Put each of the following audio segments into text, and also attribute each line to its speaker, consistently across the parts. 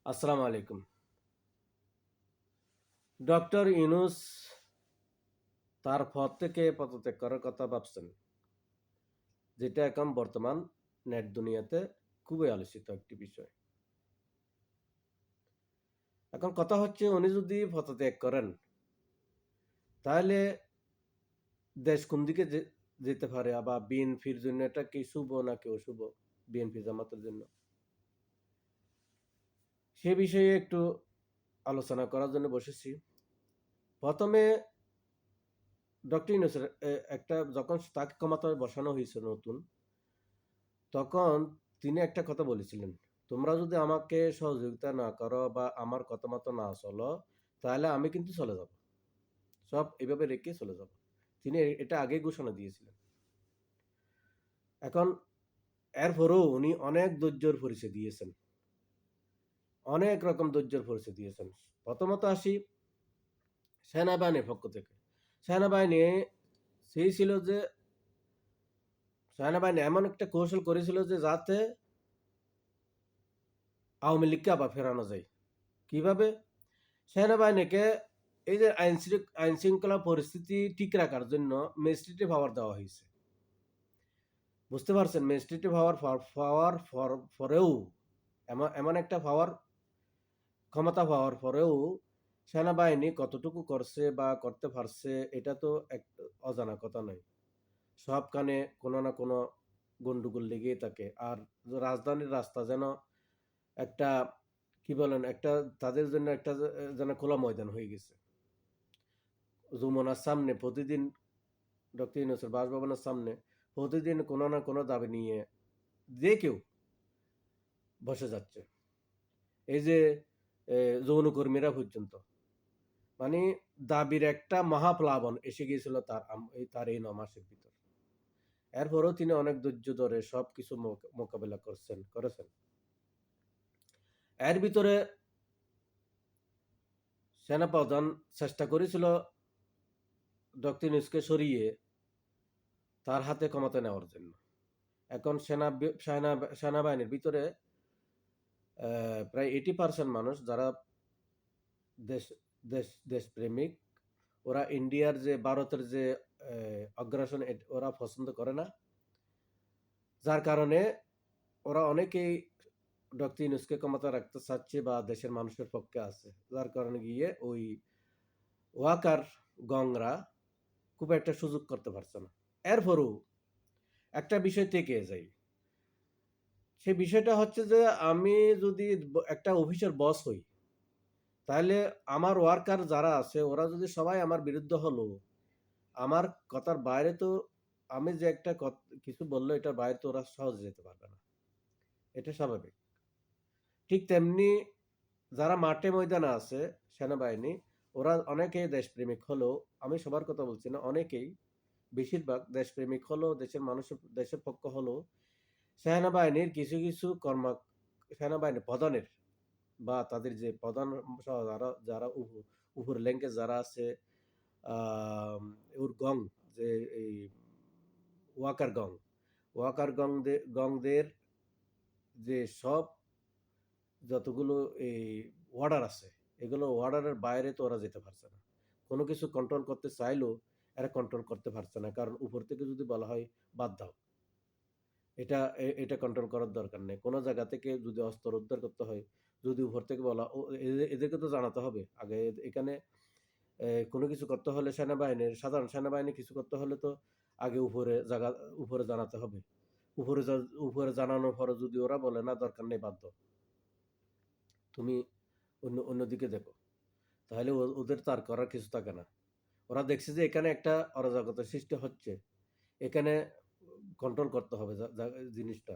Speaker 1: আসসালামু আলাইকুম। ডক্টর ইউনূস তার পদ থেকে পদত্যাগ করার কথা ভাবছেন, যেটা এখন বর্তমান নেট দুনিয়াতে খুবই আলোচিত একটি বিষয়। এখন কথা হচ্ছে, উনি যদি পদত্যাগ করেন, তাহলে দেশ কোন দিকে যেতে পারে? আবার বিএনপির জন্য এটা কি শুভ নাকি অশুভ? বিএনপি জামাতের জন্য সে বিষয়ে একটু আলোচনা করার জন্য বসেছি। প্রথমে ডক্টর ইউনূসের একটা যখন তাকে ক্ষমতায় বসানো হয়েছে নতুন, তখন তিনি একটা কথা বলেছিলেন, তোমরা যদি আমাকে সহযোগিতা না করো বা আমার কথা মতো না চলো, তাহলে আমি কিন্তু চলে যাব, সব এভাবে রেখে চলে যাব। তিনি এটা আগেই ঘোষণা দিয়েছিলেন। এখন এরপরেও উনি অনেক ধৈর্যের পরিচয় দিয়েছেন, অনেক রকম ধৈর্যের পরিচয় দিয়েছেন। প্রথমত আসি সেনাবাহিনীর পক্ষ থেকে। সেনাবাহিনী সেই ছিল যে সেনাবাহিনী এমন একটা কৌশল করেছিল যে যাতে আওয়ামী লীগকে আবার ফেরানো যায়। কিভাবে? সেনাবাহিনীকে এই যে আইন শৃঙ্খলা পরিস্থিতি ঠিক রাখার জন্য ম্যাজিস্ট্রেটে পাওয়ার দেওয়া হয়েছে। বুঝতে পারছেন? ম্যাজিস্ট্রেটে পাওয়ার পরেও এমন এমন একটা ক্ষমতা পাওয়ার পরেও সেনাবাহিনী কতটুকু করছে বা করতে পারছে, এটা তো এক অজানা কথা নয়। সবখানে কোনো না কোনো গন্ডগোল লেগেই থাকে। আর রাজধানীর রাস্তা যেন একটা, কি বলেন, একটা তাদের জন্য একটা যেন খোলা ময়দান হয়ে গেছে। যমুনার সামনে প্রতিদিন, ডক্টর ইউনূসের বাসভবনের সামনে প্রতিদিন কোনো না কোনো দাবি নিয়ে যে কেউ বসে যাচ্ছে। এই যে যৌনকর্মীরা পর্যন্ত, মানে দাবির একটা মহাপ্লাবন এসে গিয়েছিল তার এই ৯ মাসের ভিতর। এরপরেও তিনি অনেক ধৈর্য ধরে সবকিছু মোকাবেলা করেছেন। এর ভিতরে সেনাপ্রধান চেষ্টা করেছিল ডক্টর ইউনূসকে সরিয়ে তার হাতে ক্ষমতা নেওয়ার জন্য। এখন সেনাবাহিনীর ভিতরে প্রায় 80% মানুষ যারা দেশ দেশপ্রেমিক, ওরা ইন্ডিয়ার যে ভারতের যে আগ্রাসন ওরা পছন্দ করে না। যার কারণে ওরা অনেকেই ডক্টর ইউনূসকে ক্ষমতা রাখতে চাচ্ছে বা দেশের মানুষের পক্ষে আছে। যার কারণে গিয়ে ওই ওয়াকার গংরা খুব একটা সুযোগ করতে পারছে না। এরপরও একটা বিষয় থেকে যায়। সেই বিষয়টা হচ্ছে যে আমি যদি একটা অফিসের বস হই, তাহলে আমার ওয়ার্কার যারা আছে ওরা যদি সবাই আমার বিরুদ্ধে হলো, আমার কথার বাইরে তো, আমি যে একটা কিছু বললো এটার বাইরে তো ওরা সহজে যেতে পারবে না। এটা স্বাভাবিক। ঠিক তেমনি যারা মাঠে ময়দানে আছে সেনাবাহিনী, ওরা অনেকেই দেশপ্রেমিক হলেও, আমি সবার কথা বলছি না, অনেকেই, বেশিরভাগ দেশপ্রেমিক হলেও, দেশের মানুষের দেশের পক্ষ হলেও সেনাবাহিনীর কিছু কিছু সেনাবাহিনী প্রধানের বা তাদের যে প্রধান সহ যারা যারা উপর ল্যাঙ্কে যারা আছে, আহ ওর গং, যে এই ওয়াকার গং, গংদের যে সব যতগুলো এই ওয়ার্ডার আছে, এগুলো ওয়ার্ডারের বাইরে তো ওরা যেতে পারছে না। কোনো কিছু কন্ট্রোল করতে চাইলেও এরা কন্ট্রোল করতে পারছে না, কারণ উপর থেকে যদি বলা হয় বাদ দাও, এটা কন্ট্রোল করার দরকার নেই। কোনো জায়গা থেকে যদি অস্ত্র উদ্ধার করতে হয়, যদি উপর থেকে বলা ও এদেরকে তো জানাতে হবে আগে। এখানে কোনো কিছু করতে হলে সাধারণ সেনাবাহিনী কিছু করতে হলে তো আগে উপরে জানাতে হবে। উপরে জানানোর পরে যদি ওরা বলে না দরকার নেই, বাধ্য, তুমি অন্যদিকে দেখো, তাহলে ওদের তো আর করার কিছু থাকে না। ওরা দেখছে যে এখানে একটা অরাজকতার সৃষ্টি হচ্ছে, এখানে কন্ট্রোল করতে হবে জিনিসটা।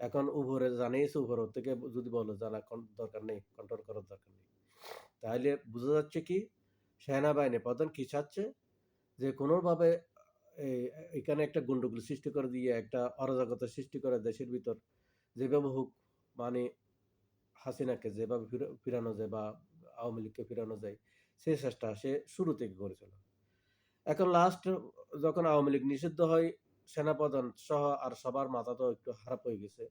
Speaker 1: এখন উপরে জানিয়েছে, উপর থেকে যদি বলো জানা দরকার নেই, কন্ট্রোল করার দরকার নেই, তাহলে বোঝা যাচ্ছে কি সেনাবাহিনী প্রধান কি চাচ্ছে, যে কোনোভাবে এখানে একটা গন্ডগোল সৃষ্টি করে দিয়ে একটা অরাজকতা সৃষ্টি করে দেশের ভিতর, যেভাবে হোক, মানে হাসিনাকে যেভাবে ফিরানো যায় বা আওয়ামী লীগকে ফিরানো যায়, সেই চেষ্টা সে শুরু থেকে করেছিল। এখন লাস্ট যখন আওয়ামী লীগ নিষিদ্ধ হয়, সেনাপ্রধান সহ আর সবার মাথা তো একটু খারাপ হয়ে গেছে।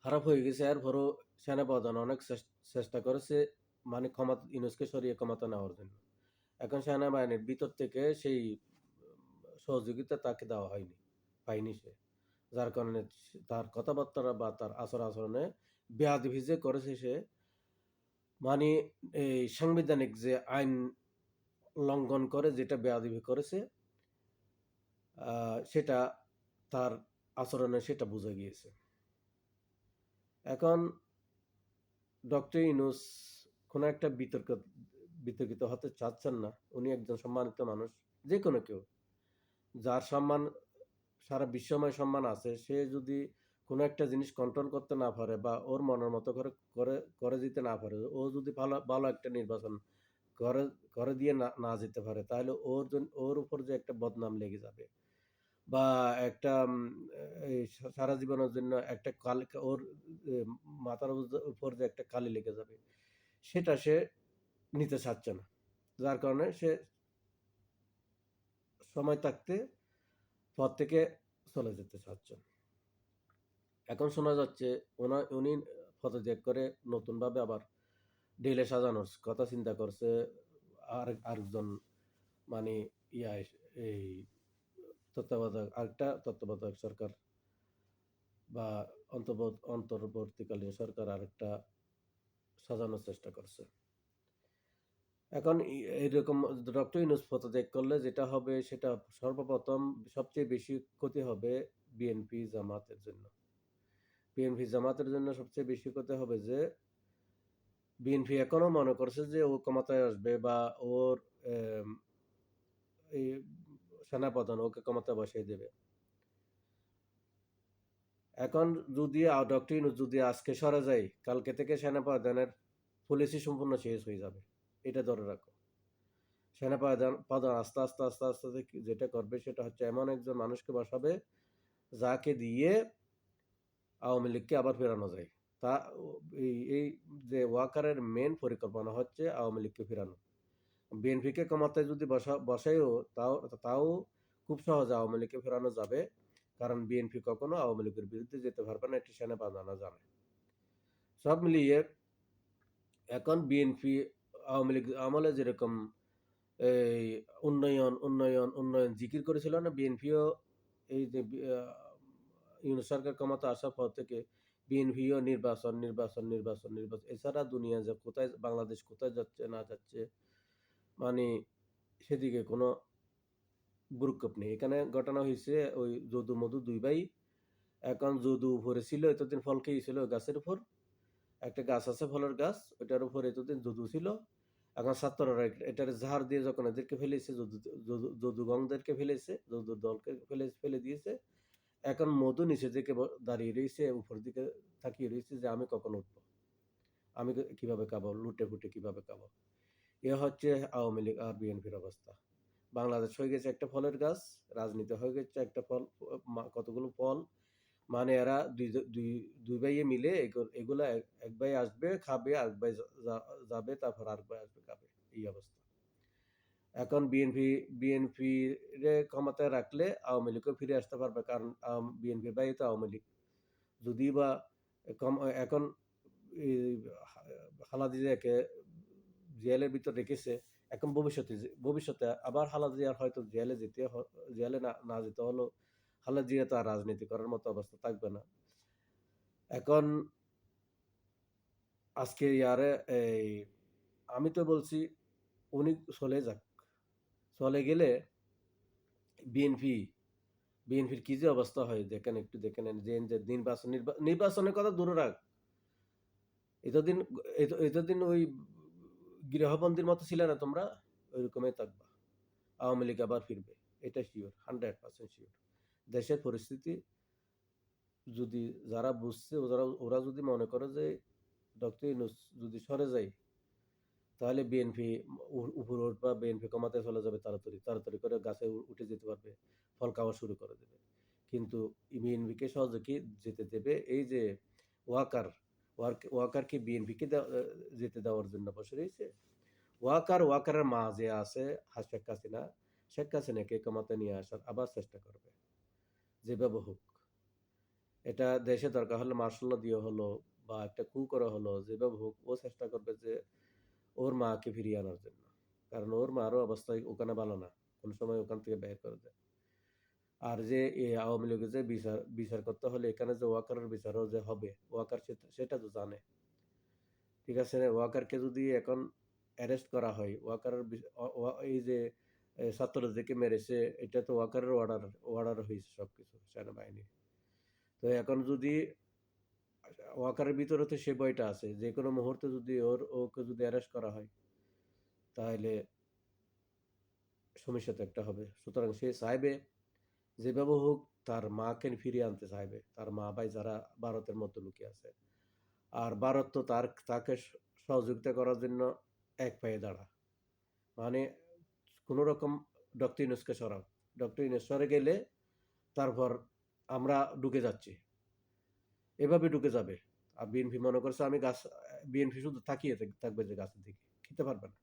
Speaker 1: খারাপ হয়ে গেছে, এরপরও সেনাপ্রধান অনেক চেষ্টা করেছে মানে ক্ষমতা ইউনূসকে সরিয়ে ক্ষমতা নেওয়ার জন্য। এখন সেনাবাহিনীর ভিতর থেকে সেই সহযোগিতা তাকে দেওয়া হয়নি, পায়নি সে। যার কারণে তার কথাবার্তা বা তার আচরণে বেয়াদবি যে করেছে সে, মানে এই সাংবিধানিক যে আইন লঙ্ঘন করে যেটা বেয়াদবি করেছে, সেটা তার আচরণে সেটা বোঝা গিয়েছে। এখন ডক্টর ইউনূস কোনো একটা বিতর্কিত হতে চাচ্ছেন না। উনি একজন সম্মানিত মানুষ, যে কোনো কেউ যার সম্মান সারা বিশ্বময় সম্মান আছে, সে যদি কোনো একটা জিনিস কন্ট্রোল করতে না পারে বা ওর মনের মতো করে করে করে দিতে না পারে, ও যদি ভালো ভালো একটা নির্বাচন করে করে দিয়ে না যেতে পারে, তাহলে ওর উপর যে একটা বদনাম লেগে যাবে বা একটা এই সারা জীবনের জন্য একটা ওর এ মাথার উপর যে একটা কালি লেগে যাবে, সেটা সে নিতে চাচ্ছে না। যার কারণে সে সময় থাকতে পদ থেকে চলে যেতে চাচ্ছেন। এখন শোনা যাচ্ছে উনি পদত্যাগ করে নতুনভাবে আবার ঢেলে সাজানোর কথা চিন্তা করছে। আরেকজন মানে এই আরেকটা তত্ত্বাবধায়ক সরকার বা অন্তর্বর্তীকালীন সরকার আরেকটা সাজানোর চেষ্টা করছে। এখন এইরকম ডক্টর ইউনূস পদত্যাগ করলে যেটা হবে, সেটা সর্বপ্রথম সবচেয়ে বেশি ক্ষতি হবে বিএনপি জামাতের জন্য। বিএনপি জামাতের জন্য সবচেয়ে বেশি ক্ষতি হবে যে বিএনপি এখনো মনে করছে যে ও ক্ষমতায় আসবে বা ওর এই সেনাপ্রধান ওকে ক্ষমতায় বসিয়ে দেবে। এখন যদি ডক্টর ইউনূস যদি আজকে সরে যায়, কালকে থেকে সেনাপ্রধানের পলিসি সম্পূর্ণ শেষ হয়ে যাবে। এটা ধরে রাখো। প্রধান আস্তে আস্তে যেটা করবে সেটা হচ্ছে এমন একজন মানুষকে বসাবে যাকে দিয়ে আওয়ামী লীগকে আবার ফেরানো যায়। তা এই যে ওয়াকারের মেন পরিকল্পনা হচ্ছে আওয়ামী লীগকে ফেরানো। বিএনপিকে ক্ষমতায় যদি বসায়ও তাও খুব সহজে আওয়ামী লীগকে ফেরানো যাবে, কারণ বিএনপি কখনো আওয়ামী লীগের বিরুদ্ধে যেতে পারবে না, এটি সেনাপ্রধানরা জানে। সব মিলিয়ে এখন বিএনপি আওয়ামী লীগ আমলে যেরকম এই উন্নয়ন জিকির করেছিল না, বিএনপিও এই যে ইউনূস সরকার ক্ষমতা আসার পর থেকে বিএনপিও নির্বাচন এছাড়া দুনিয়া যে কোথায় বাংলাদেশ কোথায় যাচ্ছে না যাচ্ছে, মানে সেদিকে কোনো ভ্রুক্ষেপ নেই। এখানে ঘটনা হয়েছে ওই যদু মধু দুই ভাই। এখন যদু উপরে ছিল, এতদিন ফল খেয়েছিল গাছের উপর, একটা গাছ আছে ফলের গাছ, ওইটার উপর এতদিন যদু ছিল। এখন ছাত্ররা এটার ঝাড় দিয়ে যখন এদেরকে ফেলেছে, যদুগণদেরকে ফেলেছে, যদু দলকে ফেলে দিয়েছে। এখন মধু নিচে দিকে দাঁড়িয়ে রয়েছে, উপর দিকে তাকিয়ে রয়েছে যে আমি কখন উঠবো, আমি কিভাবে খাবো, লুটে ফুটে কিভাবে খাবো। এ হচ্ছে আওয়ামী লীগ আর বিএনপির অবস্থা। বাংলাদেশ হয়ে গেছে একটা ফলের গাছ, রাজনীতি হয়ে গেছে একটা ফল, কতগুলো ফল। মানে এরা দুই ভাইয়ে মিলে এগুলা এক ভাই আসবে খাবে, আরেক ভাই যাবে, তারপর আরেক ভাই আসবে খাবে, এই অবস্থা। এখন বিএনপি ক্ষমতায় রাখলে আওয়ামী লীগও ফিরে আসতে পারবে, কারণ বিএনপি ভাই তো আওয়ামী লীগ। যদি বা এখন এই খালেদা জিয়াকে জেলের ভিতর রেখেছে, এখন ভবিষ্যতে আবার খালেদা জিয়ার হয়তো জেলে না যেতে হলো, খালেদা জিয়া তো আর রাজনীতি করার মতো অবস্থা থাকবে না। এখন আজকে এই আমি তো বলছি উনি চলে যাক। চলে গেলে বিএনপি বিএনপির কি যে অবস্থা হয় দেখেন, একটু দেখে নেন যে নির্বাচনের কথা দূরে রাখ। এতদিন এতদিন ওই গৃহবন্দীর মতো ছিলে না তোমরা, ওইরকমই থাকবা। আওয়ামী লীগ আবার ফিরবে, এটা শিওর, 100% শিওর। দেশের পরিস্থিতি যদি যারা বুঝছে, ওরা যদি মনে করে যে ডক্টর ইউনূস যদি সরে যায়, তাহলে বিএনপি উপরে উঠবা, বিএনপি ক্ষমতায় চলে যাবে, তাড়াতাড়ি করে গাছে উঠে যেতে পারবে, ফল খাওয়া শুরু করে দেবে। কিন্তু বিএনপিকে সহজে কি যেতে দেবে? এই যে ওয়াকার ওয়াকারকে বিএনপিকে যেতে দেওয়ার জন্য বসে রয়েছে। ওয়াকারের মা যে আছে শেখ হাসিনাকে ক্ষমতা নিয়ে আসার আবার চেষ্টা করবে, যেভাবে হোক। এটা দেশে দরকার হলে মার্শাল ল দিয়ে হলো বা একটা কু করে হলো, যেভাবে হোক ও চেষ্টা করবে যে ওর মাকে ফিরিয়ে আনার জন্য। কারণ ওর মারও অবস্থা ওখানে ভালো না। কোন সময় ওখান থেকে বের করে দেয়। আর যে আওয়ামী লীগের যে বিচার করতে হলে এখানে যে ওয়াকারের বিচারও যে হবে, ওয়াকার সেটা তো জানে। ঠিক আছে? ওয়াকারকে যদি এখন অ্যারেস্ট করা হয়, ওয়াকারের এই যে ছাত্রদেরকে মেরেছে, এটা তো ওয়াকারের অর্ডার হয়েছে সবকিছু সেনাবাহিনীর। তো এখন যদি ওয়াকারের ভিতরে তো সে ভয়টা আছে। যেকোনো মুহূর্তে যদি ওকে যদি অ্যারেস্ট করা হয়, তাহলে সমস্যা তো একটা হবে। সুতরাং সে চাইবে যেভাবে হোক তার মাকে ফিরিয়ে আনতে চাইবে। তার মা ভাই যারা ভারতের মধ্যে লুকিয়ে আছে। আর ভারত তো তাকে সহযোগিতা করার জন্য এক পায়ে দাঁড়া। মানে কোন রকম ডক্টর ইউনূসকে সরাও। ডক্টর ইউনূস সরে গেলে তারপর আমরা ঢুকে যাচ্ছি। এভাবে ঢুকে যাবে। আর বিএনপি মনে করছে বিএনপি শুধু তাকিয়ে থাকবে যে গাছের দিকে। খেতে পারবে না।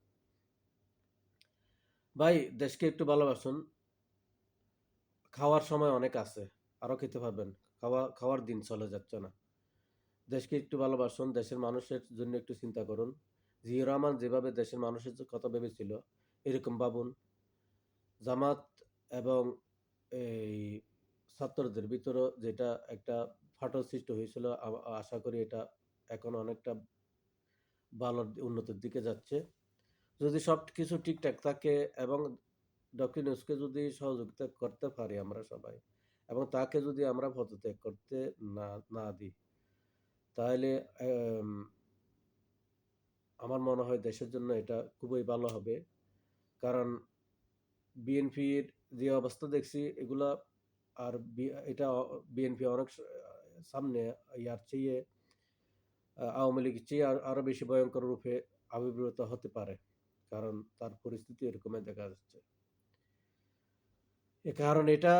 Speaker 1: ভাই দেশকে একটু ভালোবাসুন। খাওয়ার সময় অনেক আছে। আরো খেতে পারবেন। খাওয়ার দিন চলে যাচ্ছে না। দেশকে একটু ভালোবাসুন। দেশের মানুষের জন্য একটু চিন্তা করুন। জিয়া রহমান যেভাবে দেশের মানুষের কথা ভেবেছিল, এরকম ভাবুন। জামাত এবং এই ছাত্রদের ভিতরও যেটা একটা ফাটল সৃষ্টি হয়েছিল, আশা করি এটা এখন অনেকটা ভালো উন্নতির দিকে যাচ্ছে। যদি সবকিছু ঠিকঠাক থাকে এবং ডক্টর ইউনূসকে যদি সহযোগিতা করতে পারি আমরা সবাই এবং তাকে যদি আমরা পদত্যাগ করতে না না দিই, তাহলে আম আমার মনে হয় দেশের জন্য এটা খুবই ভালো হবে। কারণ বিএনপির যে অবস্থা দেখছি এগুলা আর এটা বিএনপি অনেক সামনে ইয়ার চেয়ে আওয়ামী লীগের চেয়ে আরো বেশি ভয়ঙ্কর রূপে আবির্ভূত হতে পারে। কারণ তার পরিস্থিতি এরকমই দেখা যাচ্ছে। কারণ এটা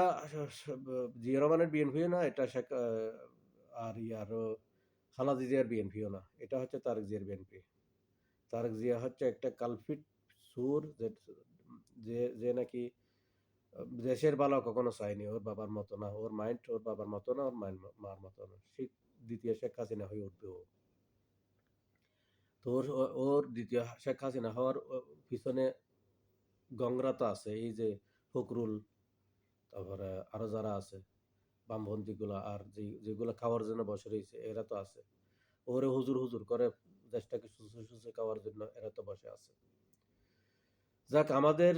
Speaker 1: জিয়া রহমানের বিএনপিও না, এটা আর ইয়ারও খালেদা জিয়ার বিএনপিও না। এটা হচ্ছে তারেক জিয়ার বিএনপি। তারেক জিয়া হচ্ছে একটা কালপিট সুর যে যে নাকি দেশের ভালো কখনো চায়নি। ওর বাবার মতো না। ওর মাইন্ড ওর বাবার মতো না, ওর মার মতো না। ঠিক দ্বিতীয় শেখ হাসিনা হয়ে উঠবে ও। তো ওর দ্বিতীয় শেখ হাসিনা হওয়ার পিছনে গংরা তো আছে। এই যে ফখরুল, তারপরে আরো যারা আছে বামপন্থী গুলা, আর যেগুলো খাওয়ার জন্য বসে রয়েছে এরা তো আছে। ওরে হুজুর হুজুর করে দেশটাকে সুস্থ সুস্থ খাওয়ার জন্য এরা তো বসে আছে। যাক, আমাদের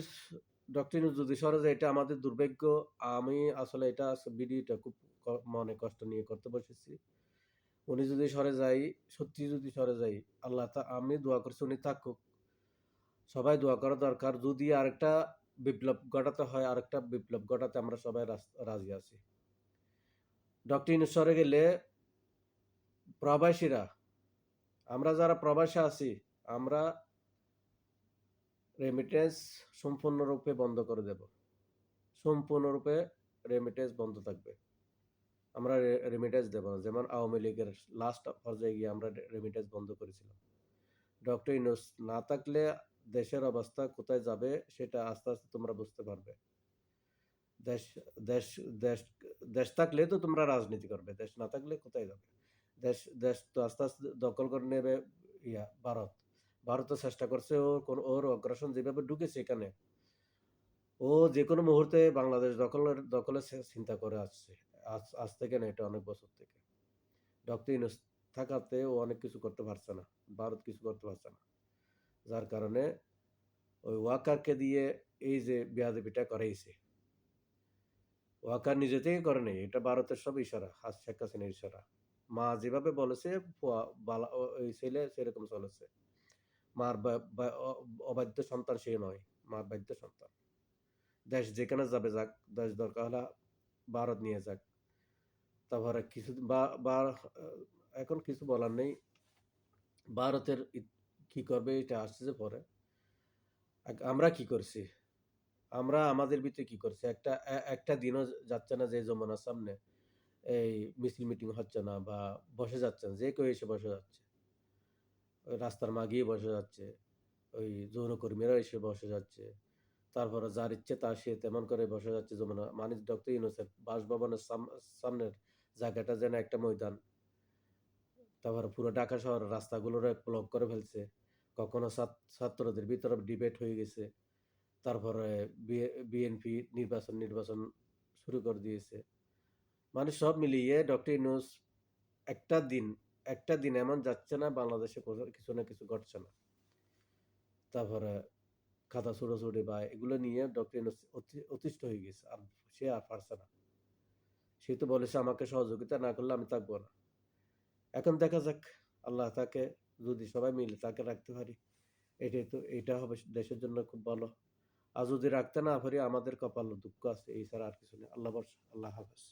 Speaker 1: ডক্টর ইউনূস যদি সরে যায় এটা আমাদের দুর্ভাগ্য। আমি আসলে এটা ভিডিওটা খুব মনে কষ্ট নিয়ে করতে বসেছি। উনি যদি সরে যায়, সত্যি যদি সরে যায়, আমি দোয়া করছি উনি থাকুক। সবাই দোয়া করা দরকার। যদি আরেকটা বিপ্লব ঘটাতে হয়, আরেকটা বিপ্লব ঘটাতে আমরা সবাই রাজি আছি। ডক্টর ইউনূস সরে গেলে প্রবাসীরা, আমরা যারা প্রবাসে আছি, আমরা রেমিটেন্স সম্পূর্ণরূপে বন্ধ করে দেব। সম্পূর্ণরূপে রেমিটেন্স বন্ধ থাকবে। আমরা রেমিটেন্স দেব না। যেমন আওয়ামী লীগের লাস্ট পর্যায়ে গিয়ে আমরা রেমিটেন্স বন্ধ করেছিলাম। ডক্টর ইউনূস না থাকলে দেশের অবস্থা কোথায় যাবে সেটা আস্তে আস্তে তোমরা বুঝতে পারবে। দেশ দেশ দেশ দেশ থাকলে তো তোমরা রাজনীতি করবে। দেশ না থাকলে কোথায় যাবে? দেশ দেশ তো আস্তে আস্তে দখল করে নেবে ভারত। ভারতও চেষ্টা করছে ওর অগ্রাসন যেভাবে ঢুকেছে এখানে, ও যেকোনো মুহূর্তে বাংলাদেশ দখলের চিন্তা করে আসছে। আজ থেকে না, এটা অনেক বছর থেকে। ডক্টর ইউনূস থাকাতে ও অনেক কিছু করতে পারছে না। ভারত কিছু করতে পারছে না। যার কারণে ওই ওয়াকারকে দিয়ে এই যে বেয়াদবিটা করাইছে। ওয়াকার নিজে থেকে করে নাই। এটা ভারতের সব ইশারা। শেখ হাসিনার ইশারা। মা যেভাবে বলেছে ওই ছেলে সেরকম চলেছে। মার অবাধ্য সন্তান সে নয়। মার বাধ্য সন্তান। দেশ যেখানে যাবে যাক, দেশ দরকার হলে ভারত নিয়ে যাক। তারপরে কিছু এখন কিছু বলার নেই। ভারতের কি করবে এটা আসছে পরে। আমরা কি করছি? আমরা আমাদের ভিতরে কি করছি? একটা দিনও যাচ্ছে না যে যমুনার সামনে এই মিছিল মিটিং হচ্ছে না বা বসে যাচ্ছে না। যে কেউ এসে বসে যাচ্ছে। ওই রাস্তার মাঝেই বসে যাচ্ছে। ওই যৌনকর্মীরা এসে বসে যাচ্ছে। তারপরে যার ইচ্ছে সে তেমন করে বসে যাচ্ছে। যমুনা ডক্টর ইউনূসের বাসভবনের সামনের জায়গাটা যেন একটা ময়দান। তারপরে পুরো ঢাকা শহরের রাস্তাগুলোরে ব্লক করে ফেলছে। কখনো ছাত্রদের ভিতরে ডিবেট হয়ে গেছে। তারপরে বিএনপি নির্বাচন শুরু করে দিয়েছে। মানে সব মিলিয়ে ডক্টর ইউনূস একটা দিন একটা দিন এমন যাচ্ছে না বাংলাদেশে কিছু না কিছু ঘটছে না। তারপরে খাতা ছোড়াছুড়ি বা এগুলো নিয়ে ডক্টর ইউনূস অতিষ্ঠ হয়ে গেছে। আর সে আর পারছে না। সে তো বলেছে আমাকে সহযোগিতা না করলে আমি থাকবো না। এখন দেখা যাক আল্লাহ তাকে যদি সবাই মিলে তাকে রাখতে পারি এটা হবে দেশের জন্য খুব ভালো। আর যদি রাখতে না পারি আমাদের কপালে দুঃখ আছে, এছাড়া আর কিছু নেই। আল্লাহ ভরসা। আল্লাহ হাফেজ।